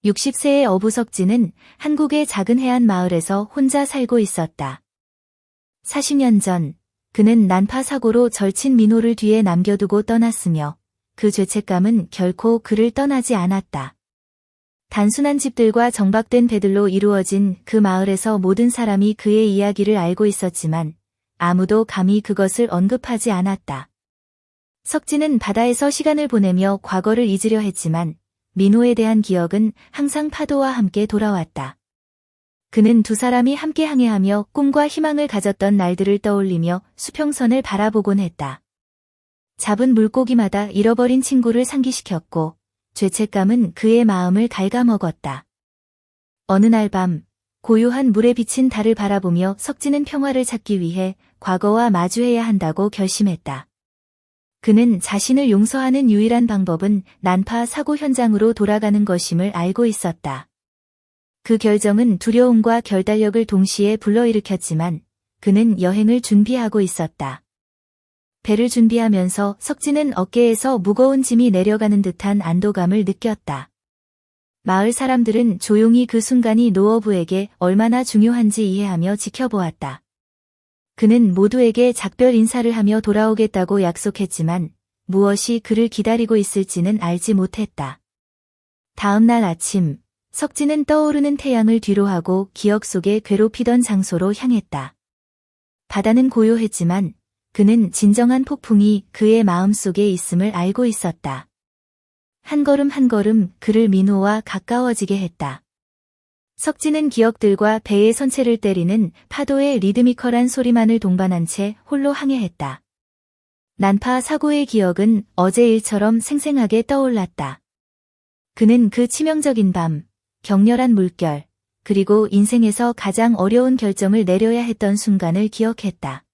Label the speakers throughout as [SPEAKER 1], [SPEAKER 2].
[SPEAKER 1] 60세의 어부 석진은 한국의 작은 해안 마을에서 혼자 살고 있었다. 40년 전 그는 난파 사고로 절친 민호를 뒤에 남겨두고 떠났으며 그 죄책감은 결코 그를 떠나지 않았다. 단순한 집들과 정박된 배들로 이루어진 그 마을에서 모든 사람이 그의 이야기를 알고 있었지만 아무도 감히 그것을 언급하지 않았다. 석진은 바다에서 시간을 보내며 과거를 잊으려 했지만 민호에 대한 기억은 항상 파도와 함께 돌아왔다. 그는 두 사람이 함께 항해하며 꿈과 희망을 가졌던 날들을 떠올리며 수평선을 바라보곤 했다. 잡은 물고기마다 잃어버린 친구를 상기시켰고 죄책감은 그의 마음을 갉아먹었다. 어느 날 밤 고요한 물에 비친 달을 바라보며 석진은 평화를 찾기 위해 과거와 마주해야 한다고 결심했다. 그는 자신을 용서하는 유일한 방법은 난파 사고 현장으로 돌아가는 것임을 알고 있었다. 그 결정은 두려움과 결단력을 동시에 불러일으켰지만 그는 여행을 준비하고 있었다. 배를 준비하면서 석진은 어깨에서 무거운 짐이 내려가는 듯한 안도감을 느꼈다. 마을 사람들은 조용히 그 순간이 노어부에게 얼마나 중요한지 이해하며 지켜보았다. 그는 모두에게 작별 인사를 하며 돌아오겠다고 약속했지만 무엇이 그를 기다리고 있을지는 알지 못했다. 다음 날 아침, 석진은 떠오르는 태양을 뒤로하고 기억 속에 괴롭히던 장소로 향했다. 바다는 고요했지만 그는 진정한 폭풍이 그의 마음속에 있음을 알고 있었다. 한 걸음 한 걸음 그를 민호와 가까워지게 했다. 석진은 기억들과 배의 선체를 때리는 파도의 리드미컬한 소리만을 동반한 채 홀로 항해했다. 난파 사고의 기억은 어제 일처럼 생생하게 떠올랐다. 그는 그 치명적인 밤, 격렬한 물결, 그리고 인생에서 가장 어려운 결정을 내려야 했던 순간을 기억했다.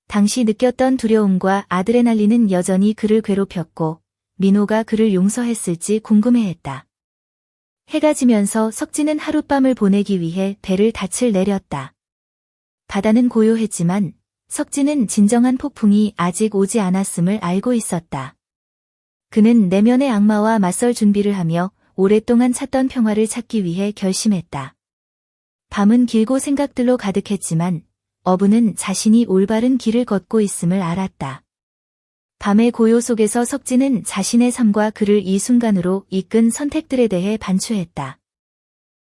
[SPEAKER 1] 당시 느꼈던 두려움과 아드레날린은 여전히 그를 괴롭혔고 민호가 그를 용서했을지 궁금해했다. 해가 지면서 석진은 하룻밤을 보내기 위해 배를 닻을 내렸다. 바다는 고요했지만 석진은 진정한 폭풍이 아직 오지 않았음을 알고 있었다. 그는 내면의 악마와 맞설 준비를 하며 오랫동안 찾던 평화를 찾기 위해 결심했다. 밤은 길고 생각들로 가득했지만 어부는 자신이 올바른 길을 걷고 있음을 알았다. 밤의 고요 속에서 석진은 자신의 삶과 그를 이 순간으로 이끈 선택들에 대해 반추했다.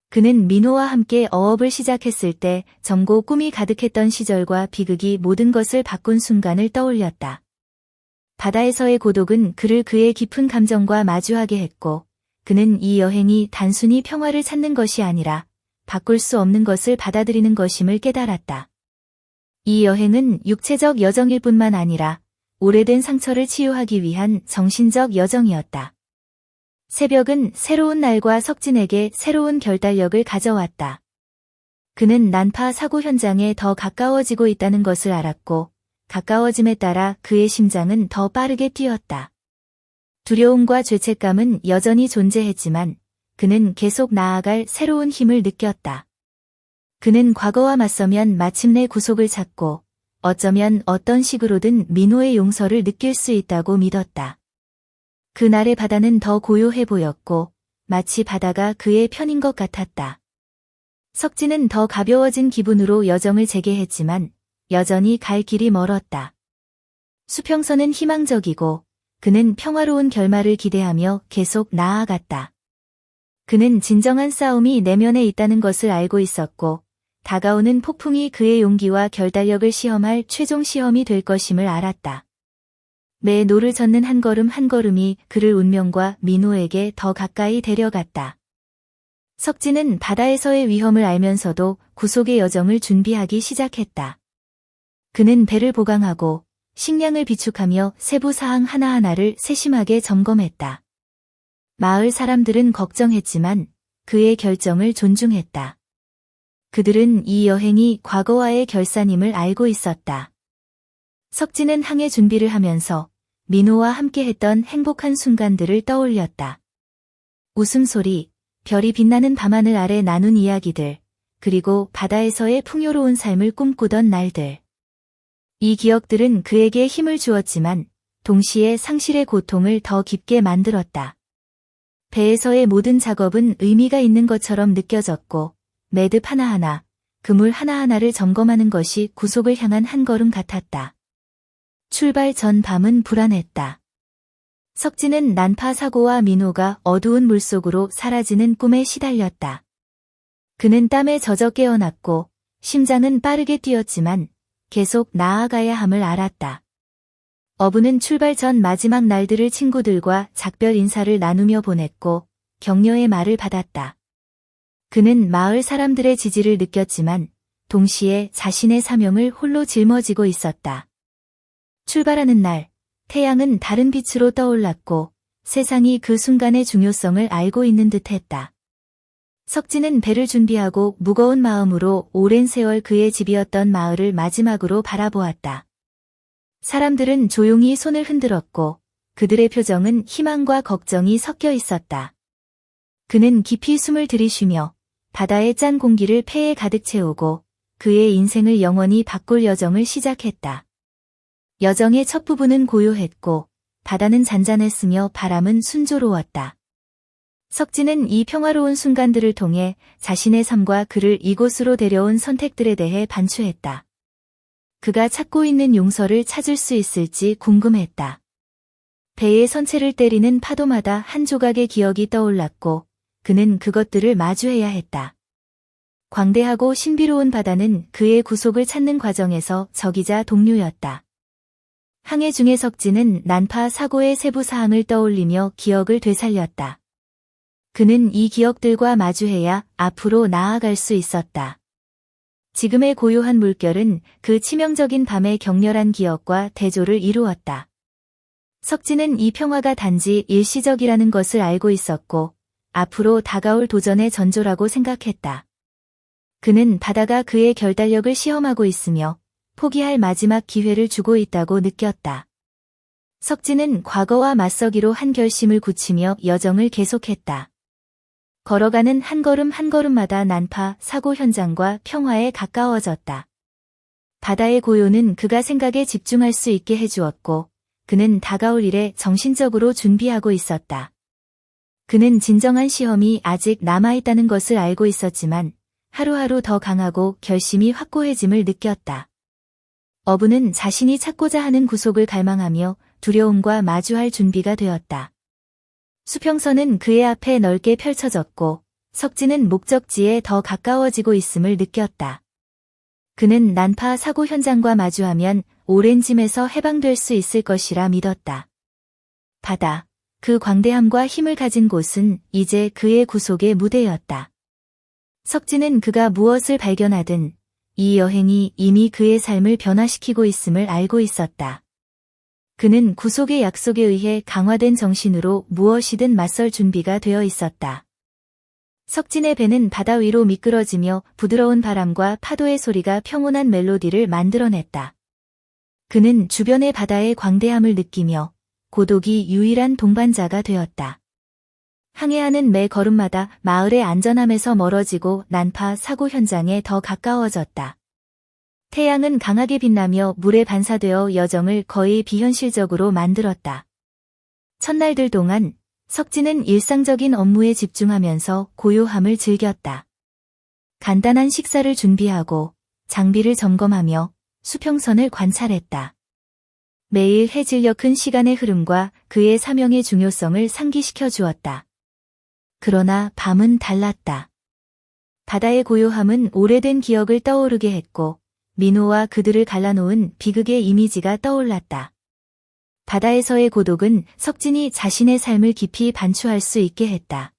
[SPEAKER 1] 그는 민호와 함께 어업을 시작했을 때 젊고 꿈이 가득했던 시절과 비극이 모든 것을 바꾼 순간을 떠올렸다. 바다에서의 고독은 그를 그의 깊은 감정과 마주하게 했고 그는 이 여행이 단순히 평화를 찾는 것이 아니라 바꿀 수 없는 것을 받아들이는 것임을 깨달았다. 이 여행은 육체적 여정일 뿐만 아니라 오래된 상처를 치유하기 위한 정신적 여정이었다. 새벽은 새로운 날과 석진에게 새로운 결단력을 가져왔다. 그는 난파 사고 현장에 더 가까워지고 있다는 것을 알았고 가까워짐에 따라 그의 심장은 더 빠르게 뛰었다. 두려움과 죄책감은 여전히 존재했지만 그는 계속 나아갈 새로운 힘을 느꼈다. 그는 과거와 맞서면 마침내 구속을 찾고 어쩌면 어떤 식으로든 민호의 용서를 느낄 수 있다고 믿었다. 그날의 바다는 더 고요해 보였고 마치 바다가 그의 편인 것 같았다. 석진은 더 가벼워진 기분으로 여정을 재개했지만 여전히 갈 길이 멀었다. 수평선은 희망적이고 그는 평화로운 결말을 기대하며 계속 나아갔다. 그는 진정한 싸움이 내면에 있다는 것을 알고 있었고 다가오는 폭풍이 그의 용기와 결단력을 시험할 최종 시험이 될 것임을 알았다. 매 노를 젓는 한 걸음 한 걸음이 그를 운명과 민호에게 더 가까이 데려갔다. 석진은 바다에서의 위험을 알면서도 구속의 여정을 준비하기 시작했다. 그는 배를 보강하고 식량을 비축하며 세부 사항 하나하나를 세심하게 점검했다. 마을 사람들은 걱정했지만 그의 결정을 존중했다. 그들은 이 여행이 과거와의 결산임을 알고 있었다. 석진은 항해 준비를 하면서 민호와 함께했던 행복한 순간들을 떠올렸다. 웃음소리, 별이 빛나는 밤하늘 아래 나눈 이야기들, 그리고 바다에서의 풍요로운 삶을 꿈꾸던 날들. 이 기억들은 그에게 힘을 주었지만 동시에 상실의 고통을 더 깊게 만들었다. 배에서의 모든 작업은 의미가 있는 것처럼 느껴졌고 매듭 하나하나, 그물 하나하나를 점검하는 것이 구속을 향한 한 걸음 같았다. 출발 전 밤은 불안했다. 석진은 난파 사고와 민호가 어두운 물속으로 사라지는 꿈에 시달렸다. 그는 땀에 젖어 깨어났고 심장은 빠르게 뛰었지만 계속 나아가야 함을 알았다. 어부는 출발 전 마지막 날들을 친구들과 작별 인사를 나누며 보냈고 격려의 말을 받았다. 그는 마을 사람들의 지지를 느꼈지만 동시에 자신의 사명을 홀로 짊어지고 있었다. 출발하는 날, 태양은 다른 빛으로 떠올랐고 세상이 그 순간의 중요성을 알고 있는 듯했다. 석진은 배를 준비하고 무거운 마음으로 오랜 세월 그의 집이었던 마을을 마지막으로 바라보았다. 사람들은 조용히 손을 흔들었고 그들의 표정은 희망과 걱정이 섞여 있었다. 그는 깊이 숨을 들이쉬며 바다의 짠 공기를 폐에 가득 채우고 그의 인생을 영원히 바꿀 여정을 시작했다. 여정의 첫 부분은 고요했고 바다는 잔잔했으며 바람은 순조로웠다. 석진은 이 평화로운 순간들을 통해 자신의 삶과 그를 이곳으로 데려온 선택들에 대해 반추했다. 그가 찾고 있는 용서를 찾을 수 있을지 궁금했다. 배의 선체를 때리는 파도마다 한 조각의 기억이 떠올랐고 그는 그것들을 마주해야 했다. 광대하고 신비로운 바다는 그의 구속을 찾는 과정에서 적이자 동료였다. 항해 중에 석진은 난파 사고의 세부 사항을 떠올리며 기억을 되살렸다. 그는 이 기억들과 마주해야 앞으로 나아갈 수 있었다. 지금의 고요한 물결은 그 치명적인 밤의 격렬한 기억과 대조를 이루었다. 석진은 이 평화가 단지 일시적이라는 것을 알고 있었고 앞으로 다가올 도전의 전조라고 생각했다. 그는 바다가 그의 결단력을 시험하고 있으며 포기할 마지막 기회를 주고 있다고 느꼈다. 석진은 과거와 맞서기로 한 결심을 굳히며 여정을 계속했다. 걸어가는 한 걸음 한 걸음마다 난파 사고 현장과 평화에 가까워졌다. 바다의 고요는 그가 생각에 집중할 수 있게 해주었고 그는 다가올 일에 정신적으로 준비하고 있었다. 그는 진정한 시험이 아직 남아있다는 것을 알고 있었지만 하루하루 더 강하고 결심이 확고해짐을 느꼈다. 어부는 자신이 찾고자 하는 구속을 갈망하며 두려움과 마주할 준비가 되었다. 수평선은 그의 앞에 넓게 펼쳐졌고 석진은 목적지에 더 가까워지고 있음을 느꼈다. 그는 난파 사고 현장과 마주하면 오랜 짐에서 해방될 수 있을 것이라 믿었다. 바다, 그 광대함과 힘을 가진 곳은 이제 그의 구속의 무대였다. 석진은 그가 무엇을 발견하든 이 여행이 이미 그의 삶을 변화시키고 있음을 알고 있었다. 그는 구속의 약속에 의해 강화된 정신으로 무엇이든 맞설 준비가 되어 있었다. 석진의 배는 바다 위로 미끄러지며 부드러운 바람과 파도의 소리가 평온한 멜로디를 만들어냈다. 그는 주변의 바다의 광대함을 느끼며 고독이 유일한 동반자가 되었다. 항해하는 매 걸음마다 마을의 안전함에서 멀어지고 난파 사고 현장에 더 가까워졌다. 태양은 강하게 빛나며 물에 반사되어 여정을 거의 비현실적으로 만들었다. 첫날들 동안 석진은 일상적인 업무에 집중하면서 고요함을 즐겼다. 간단한 식사를 준비하고 장비를 점검하며 수평선을 관찰했다. 매일 해질녘 큰 시간의 흐름과 그의 사명의 중요성을 상기시켜 주었다. 그러나 밤은 달랐다. 바다의 고요함은 오래된 기억을 떠오르게 했고 민호와 그들을 갈라놓은 비극의 이미지가 떠올랐다. 바다에서의 고독은 석진이 자신의 삶을 깊이 반추할 수 있게 했다.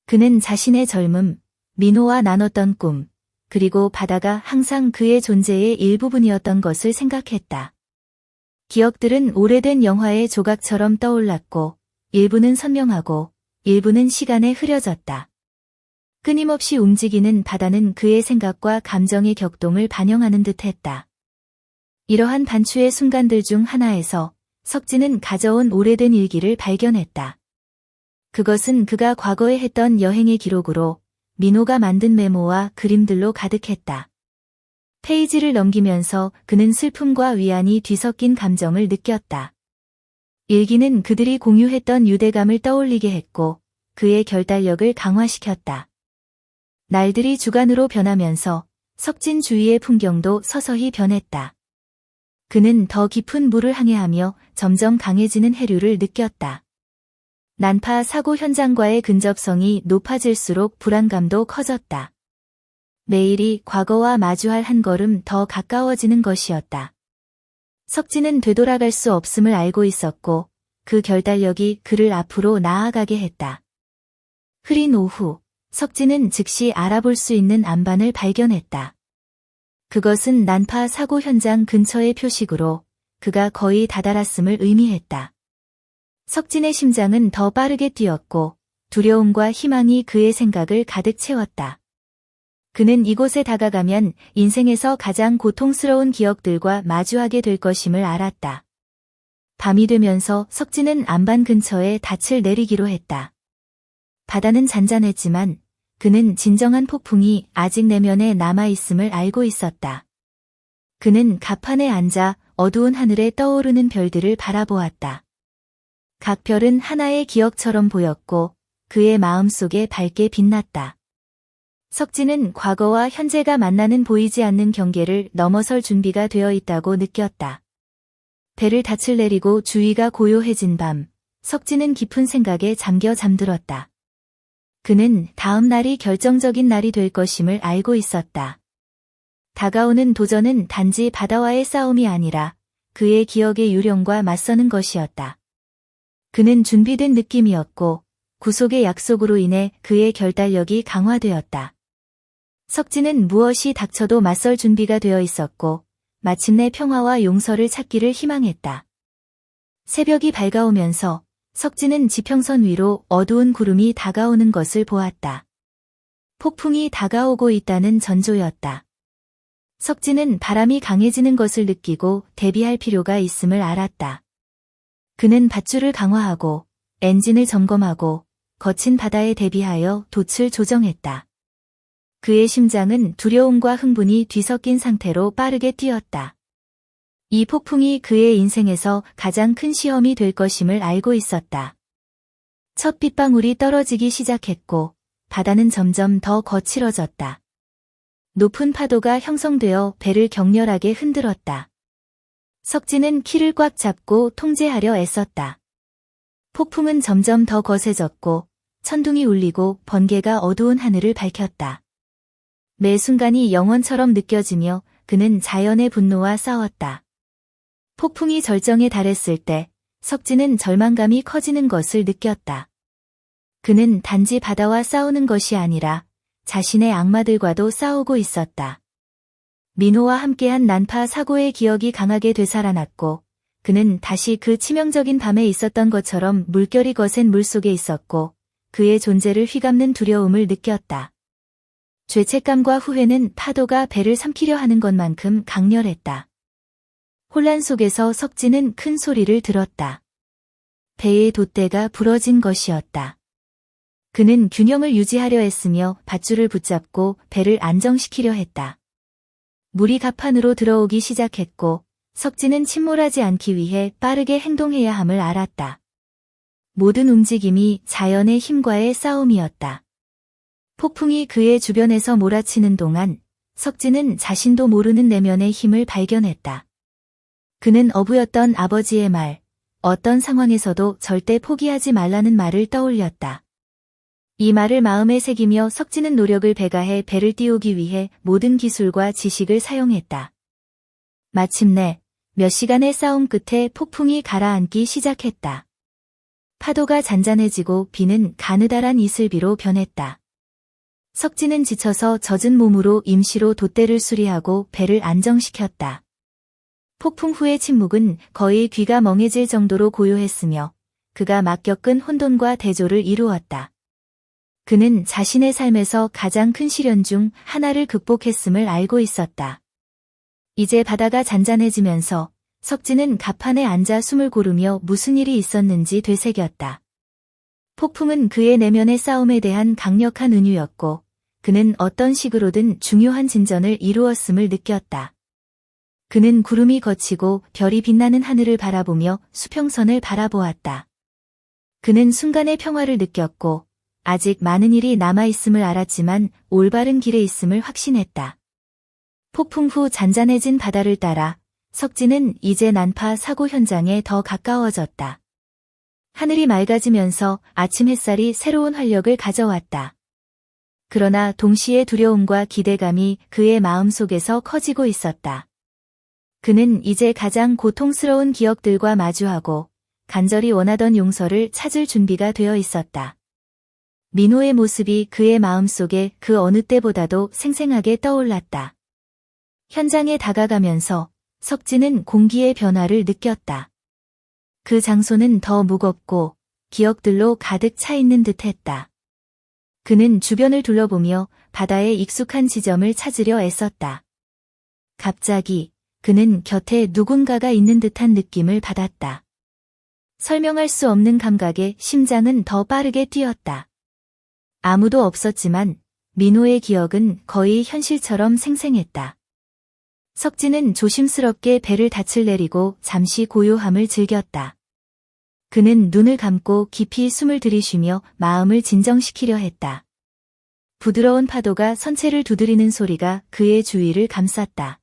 [SPEAKER 1] 그는 자신의 젊음, 민호와 나눴던 꿈, 그리고 바다가 항상 그의 존재의 일부분이었던 것을 생각했다. 기억들은 오래된 영화의 조각처럼 떠올랐고 일부는 선명하고 일부는 시간에 흐려졌다. 끊임없이 움직이는 바다는 그의 생각과 감정의 격동을 반영하는 듯했다. 이러한 반추의 순간들 중 하나에서 석진은 가져온 오래된 일기를 발견했다. 그것은 그가 과거에 했던 여행의 기록으로 민호가 만든 메모와 그림들로 가득했다. 페이지를 넘기면서 그는 슬픔과 위안이 뒤섞인 감정을 느꼈다. 일기는 그들이 공유했던 유대감을 떠올리게 했고 그의 결단력을 강화시켰다. 날들이 주간으로 변하면서 석진 주위의 풍경도 서서히 변했다. 그는 더 깊은 물을 항해하며 점점 강해지는 해류를 느꼈다. 난파 사고 현장과의 근접성이 높아질수록 불안감도 커졌다. 매일이 과거와 마주할 한 걸음 더 가까워지는 것이었다. 석진은 되돌아갈 수 없음을 알고 있었고 그 결단력이 그를 앞으로 나아가게 했다. 흐린 오후, 석진은 즉시 알아볼 수 있는 안반을 발견했다. 그것은 난파 사고 현장 근처의 표식으로 그가 거의 다다랐음을 의미했다. 석진의 심장은 더 빠르게 뛰었고 두려움과 희망이 그의 생각을 가득 채웠다. 그는 이곳에 다가가면 인생에서 가장 고통스러운 기억들과 마주하게 될 것임을 알았다. 밤이 되면서 석진은 안반 근처에 닻을 내리기로 했다. 바다는 잔잔했지만 그는 진정한 폭풍이 아직 내면에 남아있음을 알고 있었다. 그는 갑판에 앉아 어두운 하늘에 떠오르는 별들을 바라보았다. 각 별은 하나의 기억처럼 보였고 그의 마음속에 밝게 빛났다. 석진은 과거와 현재가 만나는 보이지 않는 경계를 넘어설 준비가 되어 있다고 느꼈다. 배를 닻을 내리고 주위가 고요해진 밤, 석진은 깊은 생각에 잠겨 잠들었다. 그는 다음 날이 결정적인 날이 될 것임을 알고 있었다. 다가오는 도전은 단지 바다와의 싸움이 아니라 그의 기억의 유령과 맞서는 것이었다. 그는 준비된 느낌이었고 구속의 약속으로 인해 그의 결단력이 강화되었다. 석진은 무엇이 닥쳐도 맞설 준비가 되어 있었고 마침내 평화와 용서를 찾기를 희망했다. 새벽이 밝아오면서 석진은 지평선 위로 어두운 구름이 다가오는 것을 보았다. 폭풍이 다가오고 있다는 전조였다. 석진은 바람이 강해지는 것을 느끼고 대비할 필요가 있음을 알았다. 그는 밧줄을 강화하고 엔진을 점검하고 거친 바다에 대비하여 돛을 조정했다. 그의 심장은 두려움과 흥분이 뒤섞인 상태로 빠르게 뛰었다. 이 폭풍이 그의 인생에서 가장 큰 시험이 될 것임을 알고 있었다. 첫 빗방울이 떨어지기 시작했고 바다는 점점 더 거칠어졌다. 높은 파도가 형성되어 배를 격렬하게 흔들었다. 석진은 키를 꽉 잡고 통제하려 애썼다. 폭풍은 점점 더 거세졌고 천둥이 울리고 번개가 어두운 하늘을 밝혔다. 매 순간이 영원처럼 느껴지며 그는 자연의 분노와 싸웠다. 폭풍이 절정에 달했을 때 석진은 절망감이 커지는 것을 느꼈다. 그는 단지 바다와 싸우는 것이 아니라 자신의 악마들과도 싸우고 있었다. 민호와 함께한 난파 사고의 기억이 강하게 되살아났고 그는 다시 그 치명적인 밤에 있었던 것처럼 물결이 거센 물속에 있었고 그의 존재를 휘감는 두려움을 느꼈다. 죄책감과 후회는 파도가 배를 삼키려 하는 것만큼 강렬했다. 혼란 속에서 석진은 큰 소리를 들었다. 배의 돛대가 부러진 것이었다. 그는 균형을 유지하려 했으며 밧줄을 붙잡고 배를 안정시키려 했다. 물이 갑판으로 들어오기 시작했고 석진은 침몰하지 않기 위해 빠르게 행동해야 함을 알았다. 모든 움직임이 자연의 힘과의 싸움이었다. 폭풍이 그의 주변에서 몰아치는 동안 석진은 자신도 모르는 내면의 힘을 발견했다. 그는 어부였던 아버지의 말, 어떤 상황에서도 절대 포기하지 말라는 말을 떠올렸다. 이 말을 마음에 새기며 석진은 노력을 배가해 배를 띄우기 위해 모든 기술과 지식을 사용했다. 마침내 몇 시간의 싸움 끝에 폭풍이 가라앉기 시작했다. 파도가 잔잔해지고 비는 가느다란 이슬비로 변했다. 석진은 지쳐서 젖은 몸으로 임시로 돛대를 수리하고 배를 안정시켰다. 폭풍 후의 침묵은 거의 귀가 멍해질 정도로 고요했으며 그가 막 겪은 혼돈과 대조를 이루었다. 그는 자신의 삶에서 가장 큰 시련 중 하나를 극복했음을 알고 있었다. 이제 바다가 잔잔해지면서 석진은 갑판에 앉아 숨을 고르며 무슨 일이 있었는지 되새겼다. 폭풍은 그의 내면의 싸움에 대한 강력한 은유였고 그는 어떤 식으로든 중요한 진전을 이루었음을 느꼈다. 그는 구름이 걷히고 별이 빛나는 하늘을 바라보며 수평선을 바라보았다. 그는 순간의 평화를 느꼈고 아직 많은 일이 남아있음을 알았지만 올바른 길에 있음을 확신했다. 폭풍 후 잔잔해진 바다를 따라 석진은 이제 난파 사고 현장에 더 가까워졌다. 하늘이 맑아지면서 아침 햇살이 새로운 활력을 가져왔다. 그러나 동시에 두려움과 기대감이 그의 마음속에서 커지고 있었다. 그는 이제 가장 고통스러운 기억들과 마주하고 간절히 원하던 용서를 찾을 준비가 되어 있었다. 민호의 모습이 그의 마음속에 그 어느 때보다도 생생하게 떠올랐다. 현장에 다가가면서 석진은 공기의 변화를 느꼈다. 그 장소는 더 무겁고 기억들로 가득 차 있는 듯했다. 그는 주변을 둘러보며 바다의 익숙한 지점을 찾으려 애썼다. 갑자기 그는 곁에 누군가가 있는 듯한 느낌을 받았다. 설명할 수 없는 감각에 심장은 더 빠르게 뛰었다. 아무도 없었지만 민호의 기억은 거의 현실처럼 생생했다. 석진은 조심스럽게 배를 닻을 내리고 잠시 고요함을 즐겼다. 그는 눈을 감고 깊이 숨을 들이쉬며 마음을 진정시키려 했다. 부드러운 파도가 선체를 두드리는 소리가 그의 주위를 감쌌다.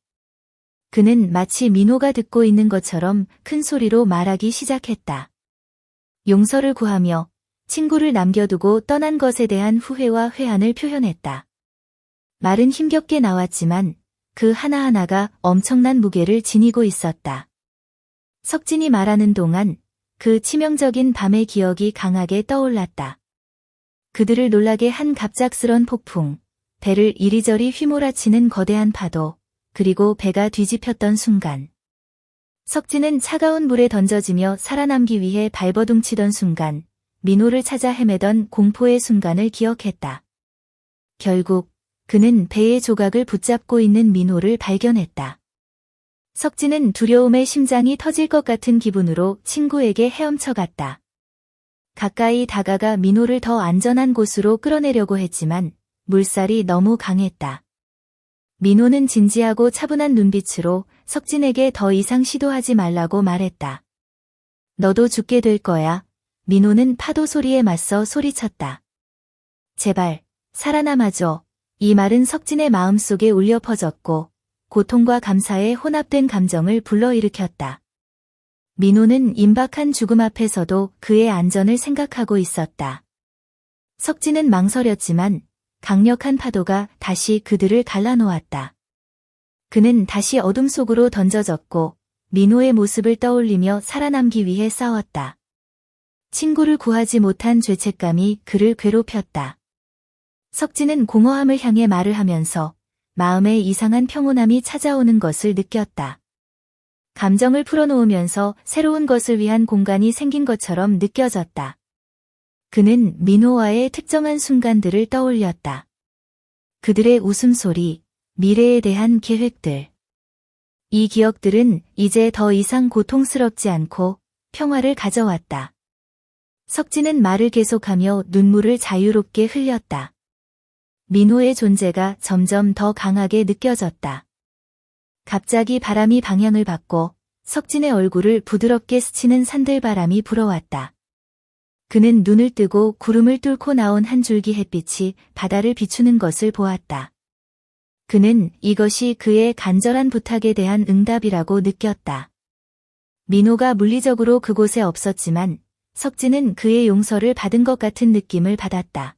[SPEAKER 1] 그는 마치 민호가 듣고 있는 것처럼 큰 소리로 말하기 시작했다. 용서를 구하며 친구를 남겨두고 떠난 것에 대한 후회와 회한을 표현했다. 말은 힘겹게 나왔지만 그 하나하나가 엄청난 무게를 지니고 있었다. 석진이 말하는 동안 그 치명적인 밤의 기억이 강하게 떠올랐다. 그들을 놀라게 한 갑작스런 폭풍, 배를 이리저리 휘몰아치는 거대한 파도, 그리고 배가 뒤집혔던 순간. 석진은 차가운 물에 던져지며 살아남기 위해 발버둥치던 순간, 민호를 찾아 헤매던 공포의 순간을 기억했다. 결국 그는 배의 조각을 붙잡고 있는 민호를 발견했다. 석진은 두려움에 심장이 터질 것 같은 기분으로 친구에게 헤엄쳐 갔다. 가까이 다가가 민호를 더 안전한 곳으로 끌어내려고 했지만 물살이 너무 강했다. 민호는 진지하고 차분한 눈빛으로 석진에게 더 이상 시도하지 말라고 말했다. 너도 죽게 될 거야. 민호는 파도 소리에 맞서 소리쳤다. 제발, 살아남아줘. 이 말은 석진의 마음속에 울려 퍼졌고 고통과 감사의 혼합된 감정을 불러일으켰다. 민호는 임박한 죽음 앞에서도 그의 안전을 생각하고 있었다. 석진은 망설였지만 강력한 파도가 다시 그들을 갈라놓았다. 그는 다시 어둠 속으로 던져졌고 민호의 모습을 떠올리며 살아남기 위해 싸웠다. 친구를 구하지 못한 죄책감이 그를 괴롭혔다. 석진은 공허함을 향해 말을 하면서 마음에 이상한 평온함이 찾아오는 것을 느꼈다. 감정을 풀어놓으면서 새로운 것을 위한 공간이 생긴 것처럼 느껴졌다. 그는 민호와의 특정한 순간들을 떠올렸다. 그들의 웃음소리, 미래에 대한 계획들. 이 기억들은 이제 더 이상 고통스럽지 않고 평화를 가져왔다. 석진은 말을 계속하며 눈물을 자유롭게 흘렸다. 민호의 존재가 점점 더 강하게 느껴졌다. 갑자기 바람이 방향을 바꿔 석진의 얼굴을 부드럽게 스치는 산들바람이 불어왔다. 그는 눈을 뜨고 구름을 뚫고 나온 한 줄기 햇빛이 바다를 비추는 것을 보았다. 그는 이것이 그의 간절한 부탁에 대한 응답이라고 느꼈다. 민호가 물리적으로 그곳에 없었지만 석진은 그의 용서를 받은 것 같은 느낌을 받았다.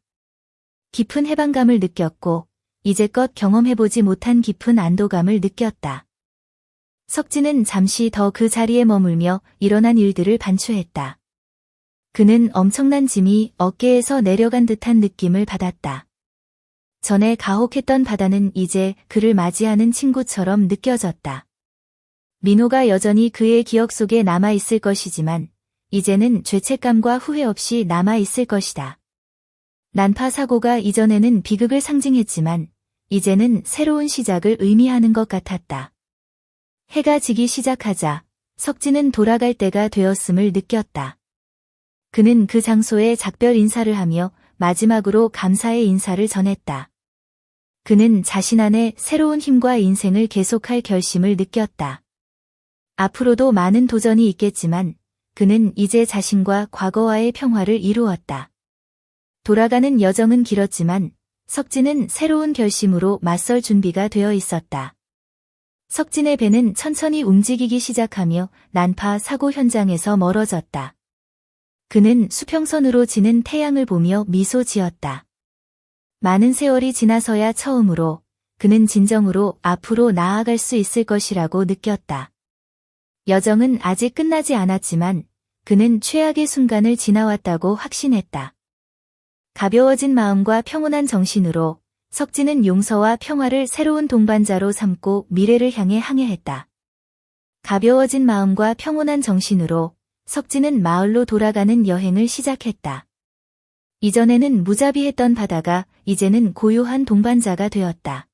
[SPEAKER 1] 깊은 해방감을 느꼈고 이제껏 경험해보지 못한 깊은 안도감을 느꼈다. 석진은 잠시 더 그 자리에 머물며 일어난 일들을 반추했다. 그는 엄청난 짐이 어깨에서 내려간 듯한 느낌을 받았다. 전에 가혹했던 바다는 이제 그를 맞이하는 친구처럼 느껴졌다. 민호가 여전히 그의 기억 속에 남아있을 것이지만 이제는 죄책감과 후회 없이 남아있을 것이다. 난파 사고가 이전에는 비극을 상징했지만 이제는 새로운 시작을 의미하는 것 같았다. 해가 지기 시작하자 석진은 돌아갈 때가 되었음을 느꼈다. 그는 그 장소에 작별 인사를 하며 마지막으로 감사의 인사를 전했다. 그는 자신 안에 새로운 힘과 인생을 계속할 결심을 느꼈다. 앞으로도 많은 도전이 있겠지만 그는 이제 자신과 과거와의 평화를 이루었다. 돌아가는 여정은 길었지만 석진은 새로운 결심으로 맞설 준비가 되어 있었다. 석진의 배는 천천히 움직이기 시작하며 난파 사고 현장에서 멀어졌다. 그는 수평선으로 지는 태양을 보며 미소 지었다. 많은 세월이 지나서야 처음으로 그는 진정으로 앞으로 나아갈 수 있을 것이라고 느꼈다. 여정은 아직 끝나지 않았지만 그는 최악의 순간을 지나왔다고 확신했다. 가벼워진 마음과 평온한 정신으로 석진은 용서와 평화를 새로운 동반자로 삼고 미래를 향해 항해했다. 가벼워진 마음과 평온한 정신으로 석진은 마을로 돌아가는 여행을 시작했다. 이전에는 무자비했던 바다가 이제는 고요한 동반자가 되었다.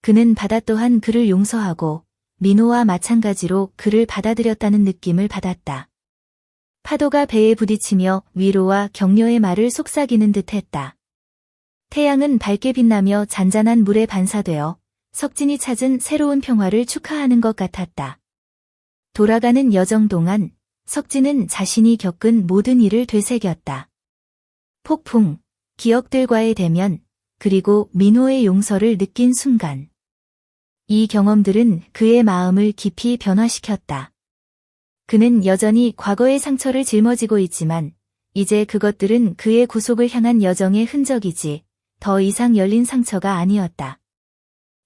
[SPEAKER 1] 그는 바다 또한 그를 용서하고 민호와 마찬가지로 그를 받아들였다는 느낌을 받았다. 파도가 배에 부딪히며 위로와 격려의 말을 속삭이는 듯했다. 태양은 밝게 빛나며 잔잔한 물에 반사되어 석진이 찾은 새로운 평화를 축하하는 것 같았다. 돌아가는 여정 동안 석진은 자신이 겪은 모든 일을 되새겼다. 폭풍, 기억들과의 대면, 그리고 민호의 용서를 느낀 순간. 이 경험들은 그의 마음을 깊이 변화시켰다. 그는 여전히 과거의 상처를 짊어지고 있지만 이제 그것들은 그의 구속을 향한 여정의 흔적이지 더 이상 열린 상처가 아니었다.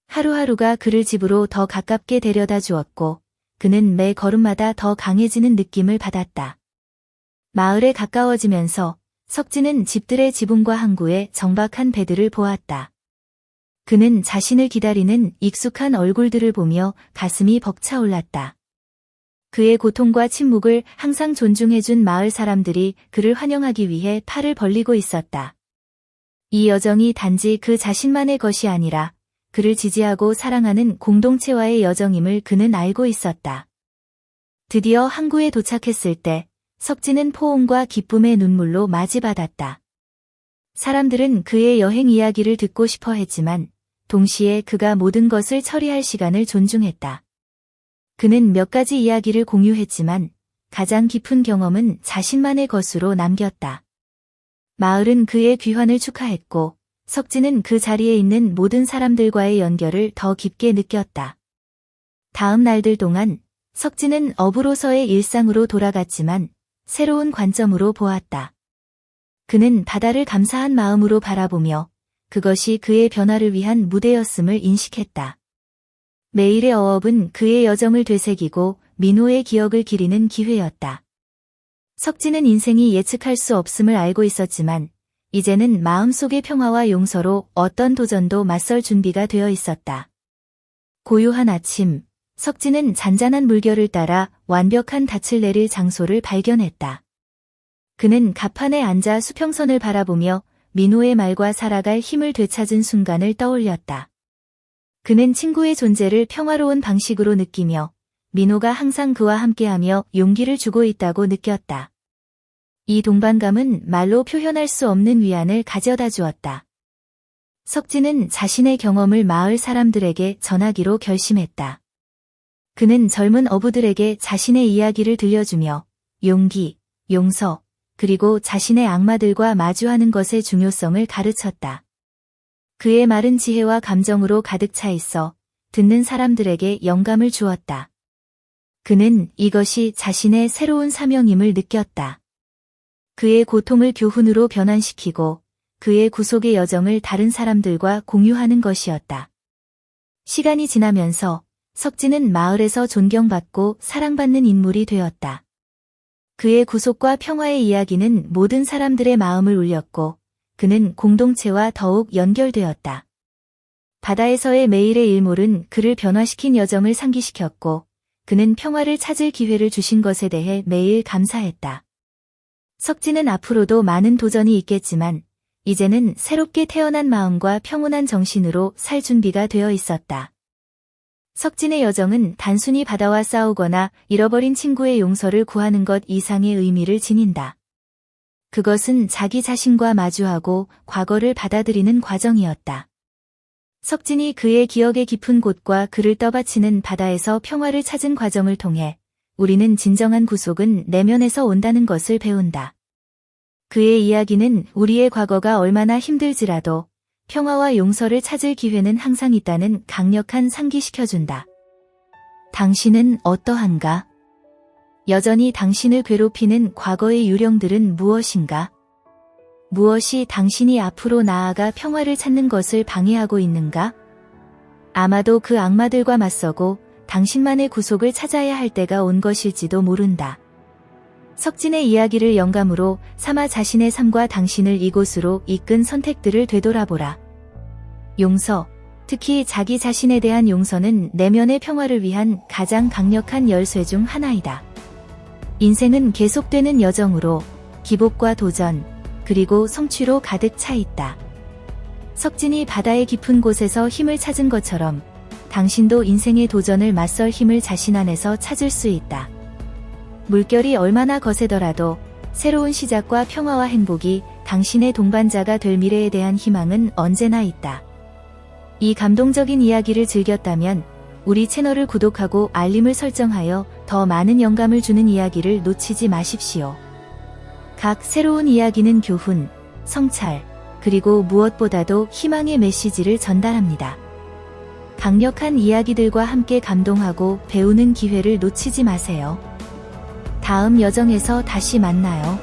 [SPEAKER 1] 하루하루가 그를 집으로 더 가깝게 데려다 주었고 그는 매 걸음마다 더 강해지는 느낌을 받았다. 마을에 가까워지면서 석진은 집들의 지붕과 항구에 정박한 배들을 보았다. 그는 자신을 기다리는 익숙한 얼굴들을 보며 가슴이 벅차올랐다. 그의 고통과 침묵을 항상 존중해준 마을 사람들이 그를 환영하기 위해 팔을 벌리고 있었다. 이 여정이 단지 그 자신만의 것이 아니라 그를 지지하고 사랑하는 공동체와의 여정임을 그는 알고 있었다. 드디어 항구에 도착했을 때 석진은 포옹과 기쁨의 눈물로 맞이받았다. 사람들은 그의 여행 이야기를 듣고 싶어 했지만 동시에 그가 모든 것을 처리할 시간을 존중했다. 그는 몇 가지 이야기를 공유했지만 가장 깊은 경험은 자신만의 것으로 남겼다. 마을은 그의 귀환을 축하했고 석진은 그 자리에 있는 모든 사람들과의 연결을 더 깊게 느꼈다. 다음 날들 동안 석진은 어부로서의 일상으로 돌아갔지만 새로운 관점으로 보았다. 그는 바다를 감사한 마음으로 바라보며 그것이 그의 변화를 위한 무대였음을 인식했다. 매일의 어업은 그의 여정을 되새기고 민호의 기억을 기리는 기회였다. 석진은 인생이 예측할 수 없음을 알고 있었지만 이제는 마음속의 평화와 용서로 어떤 도전도 맞설 준비가 되어 있었다. 고요한 아침, 석진은 잔잔한 물결을 따라 완벽한 닻을 내릴 장소를 발견했다. 그는 갑판에 앉아 수평선을 바라보며 민호의 말과 살아갈 힘을 되찾은 순간을 떠올렸다. 그는 친구의 존재를 평화로운 방식으로 느끼며 민호가 항상 그와 함께하며 용기를 주고 있다고 느꼈다. 이 동반감은 말로 표현할 수 없는 위안을 가져다 주었다. 석진은 자신의 경험을 마을 사람들에게 전하기로 결심했다. 그는 젊은 어부들에게 자신의 이야기를 들려주며 용기, 용서, 그리고 자신의 악마들과 마주하는 것의 중요성을 가르쳤다. 그의 말은 지혜와 감정으로 가득 차 있어 듣는 사람들에게 영감을 주었다. 그는 이것이 자신의 새로운 사명임을 느꼈다. 그의 고통을 교훈으로 변환시키고 그의 구속의 여정을 다른 사람들과 공유하는 것이었다. 시간이 지나면서 석진은 마을에서 존경받고 사랑받는 인물이 되었다. 그의 구속과 평화의 이야기는 모든 사람들의 마음을 울렸고 그는 공동체와 더욱 연결되었다. 바다에서의 매일의 일몰은 그를 변화시킨 여정을 상기시켰고 그는 평화를 찾을 기회를 주신 것에 대해 매일 감사했다. 석진은 앞으로도 많은 도전이 있겠지만 이제는 새롭게 태어난 마음과 평온한 정신으로 살 준비가 되어 있었다. 석진의 여정은 단순히 바다와 싸우거나 잃어버린 친구의 용서를 구하는 것 이상의 의미를 지닌다. 그것은 자기 자신과 마주하고 과거를 받아들이는 과정이었다. 석진이 그의 기억의 깊은 곳과 그를 떠받치는 바다에서 평화를 찾은 과정을 통해 우리는 진정한 구속은 내면에서 온다는 것을 배운다. 그의 이야기는 우리의 과거가 얼마나 힘들지라도 평화와 용서를 찾을 기회는 항상 있다는 강력한 상기시켜준다. 당신은 어떠한가? 여전히 당신을 괴롭히는 과거의 유령들은 무엇인가? 무엇이 당신이 앞으로 나아가 평화를 찾는 것을 방해하고 있는가? 아마도 그 악마들과 맞서고 당신만의 구속을 찾아야 할 때가 온 것일지도 모른다. 석진의 이야기를 영감으로 삼아 자신의 삶과 당신을 이곳으로 이끈 선택들을 되돌아보라. 용서, 특히 자기 자신에 대한 용서는 내면의 평화를 위한 가장 강력한 열쇠 중 하나이다. 인생은 계속되는 여정으로 기복과 도전, 그리고 성취로 가득 차 있다. 석진이 바다의 깊은 곳에서 힘을 찾은 것처럼 당신도 인생의 도전을 맞설 힘을 자신 안에서 찾을 수 있다. 물결이 얼마나 거세더라도 새로운 시작과 평화와 행복이 당신의 동반자가 될 미래에 대한 희망은 언제나 있다. 이 감동적인 이야기를 즐겼다면 우리 채널을 구독하고 알림을 설정하여 더 많은 영감을 주는 이야기를 놓치지 마십시오. 각 새로운 이야기는 교훈, 성찰, 그리고 무엇보다도 희망의 메시지를 전달합니다. 강력한 이야기들과 함께 감동하고 배우는 기회를 놓치지 마세요. 다음 여정에서 다시 만나요.